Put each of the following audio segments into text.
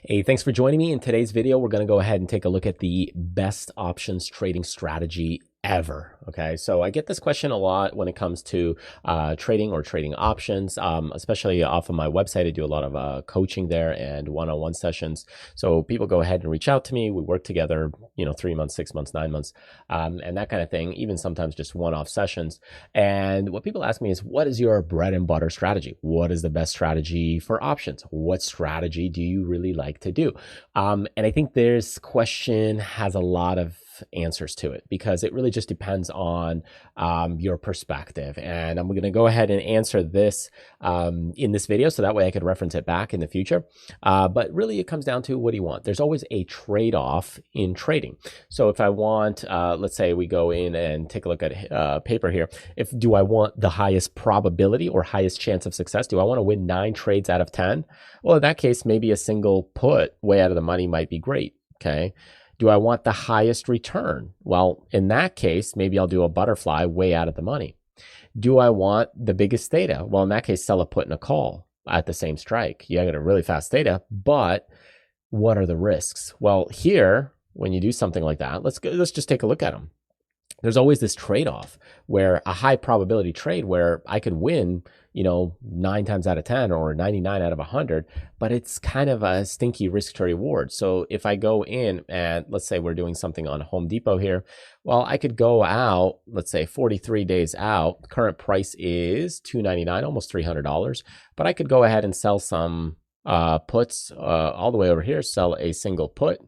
Hey, thanks for joining me. In today's video, we're going to go ahead and take a look at the best options trading strategy ever. Okay, so I get this question a lot when it comes to trading or trading options, especially off of my website. I do a lot of coaching there and one-on-one sessions. So people go ahead and reach out to me. We work together, 3 months, 6 months, 9 months, and that kind of thing, even sometimes just one-off sessions. And what people ask me is, what is your bread and butter strategy? What is the best strategy for options? What strategy do you really like to do? And I think this question has a lot of answers to it because it really just depends on your perspective. And I'm going to go ahead and answer this in this video so that way I could reference it back in the future. But really it comes down to, what do you want? There's always a trade-off in trading. So if I want, let's say we go in and take a look at paper here. Do I want the highest probability or highest chance of success? Do I want to win 9 trades out of 10? Well, in that case, maybe a single put way out of the money might be great. Okay. Do I want the highest return? Well, in that case, maybe I'll do a butterfly way out of the money. Do I want the biggest theta? Well, in that case, sell a put and a call at the same strike. You get a really fast theta, but what are the risks? Well, here, when you do something like that, let's just take a look at them. There's always this trade-off where a high probability trade where I could win, 9 times out of 10 or 99 out of 100, but it's kind of a stinky risk to reward. So if I go in and let's say we're doing something on Home Depot here, well, I could go out, let's say 43 days out. Current price is $299, almost $300, but I could go ahead and sell some puts all the way over here, sell a single put.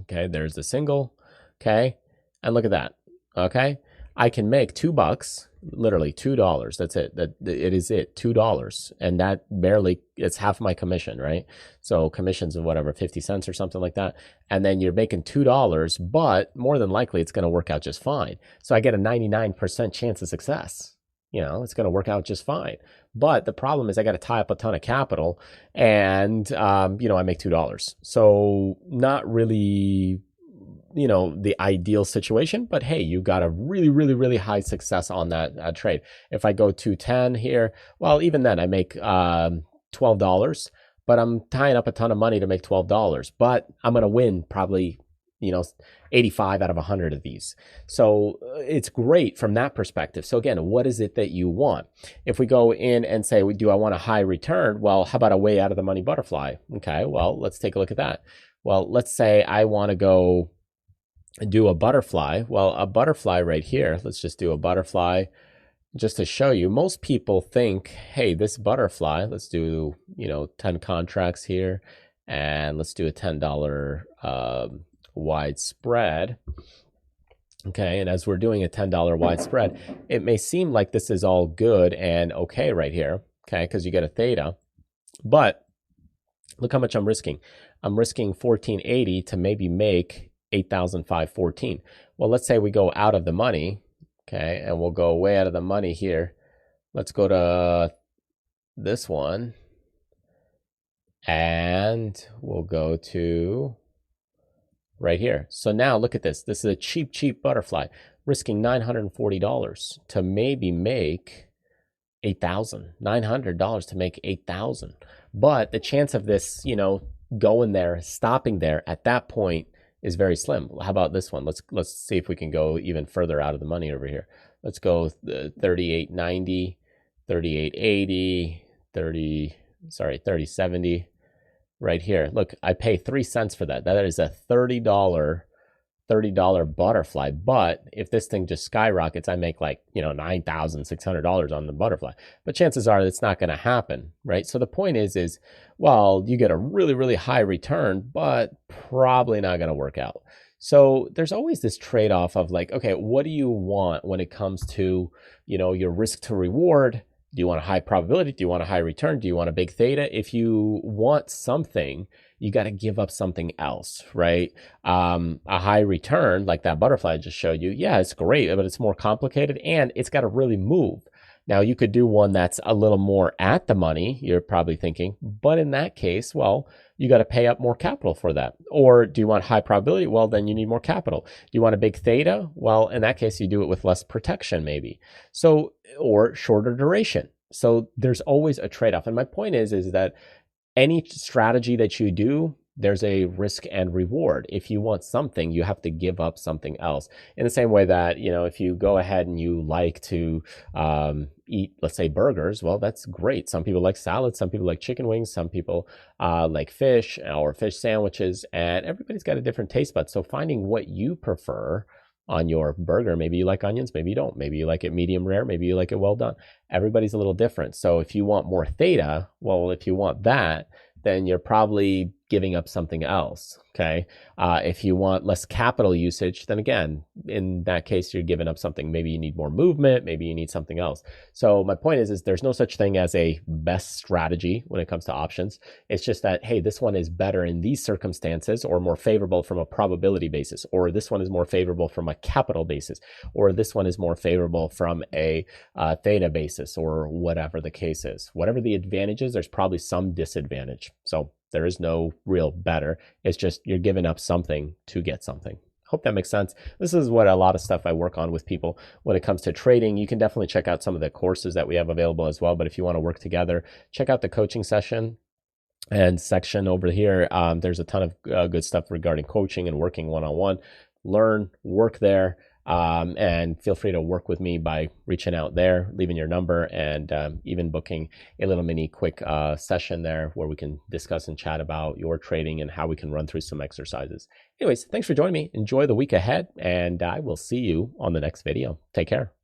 Okay, there's the single. Okay. And look at that. Okay. I can make $2, literally $2. That's it. It is it. $2. And that barely, it's half my commission, right? So commissions of whatever, 50 cents or something like that. And then you're making $2, but more than likely it's going to work out just fine. So I get a 99% chance of success. It's going to work out just fine. But the problem is I got to tie up a ton of capital and, I make $2. So not really, the ideal situation, but hey, you got a really, really, really high success on that trade. If I go to 10 here, well, even then I make $12, but I'm tying up a ton of money to make $12, but I'm going to win probably, 85 out of 100 of these. So it's great from that perspective. So again, what is it that you want? If we go in and say, do I want a high return? Well, how about a way out of the money butterfly? Okay, well, let's take a look at that. Well, let's say I want to go do a butterfly. Well, a butterfly right here, let's just do a butterfly just to show you. Most people think, hey, this butterfly, let's do, 10 contracts here, and let's do a $10 wide spread. Okay, and as we're doing a $10 wide spread, it may seem like this is all good and okay right here, okay, because you get a theta, but look how much I'm risking. I'm risking 1480 to maybe make 8,514. Well, let's say we go out of the money, okay, and we'll go way out of the money here. Let's go to this one, and we'll go to right here. So now look at this. This is a cheap butterfly, risking $940 to maybe make $8,000. $900 to make $8,000. But the chance of this, going there, stopping there at that point is very slim. How about this one? Let's see if we can go even further out of the money over here. Let's go 38.90, 38.80, 30.70 right here. Look, I pay 3 cents for that. That is a $30 butterfly. But if this thing just skyrockets, I make like, $9,600 on the butterfly. But chances are that's not going to happen, right? So the point is, well, you get a really, really high return, but probably not going to work out. So there's always this trade-off of like, okay, what do you want when it comes to, your risk to reward? Do you want a high probability? Do you want a high return? Do you want a big theta? If you want something, you got to give up something else, right? A high return, like that butterfly I just showed you, yeah, it's great, but it's more complicated and it's got to really move. Now, you could do one that's a little more at the money, you're probably thinking, but in that case, well, you got to pay up more capital for that. Or do you want high probability? Well, then you need more capital. Do you want a big theta? Well, in that case, you do it with less protection maybe. So, or shorter duration. So there's always a trade-off. And my point is that any strategy that you do, there's a risk and reward. If you want something, you have to give up something else. In the same way that, if you go ahead and you like to eat, let's say, burgers, well, that's great. Some people like salads, some people like chicken wings, some people like fish or fish sandwiches, and everybody's got a different taste bud. So finding what you prefer on your burger, maybe you like onions, maybe you don't. Maybe you like it medium rare, maybe you like it well done. Everybody's a little different. So if you want more theta, well, if you want that, then you're probably giving up something else, okay? If you want less capital usage, then again, in that case, you're giving up something. Maybe you need more movement, maybe you need something else. So my point is there's no such thing as a best strategy when it comes to options. It's just that, hey, this one is better in these circumstances, or more favorable from a probability basis, or this one is more favorable from a capital basis, or this one is more favorable from a theta basis, or whatever the case is. Whatever the advantage is, there's probably some disadvantage. So there is no real better. It's just you're giving up something to get something. Hope that makes sense. This is what a lot of stuff I work on with people when it comes to trading. You can definitely check out some of the courses that we have available as well. But if you want to work together, check out the coaching session and section over here. There's a ton of good stuff regarding coaching and working one-on-one. Learn, work there. And feel free to work with me by reaching out there, leaving your number, and even booking a little mini quick session there where we can discuss and chat about your trading and how we can run through some exercises. Anyways, thanks for joining me. Enjoy the week ahead, and I will see you on the next video. Take care.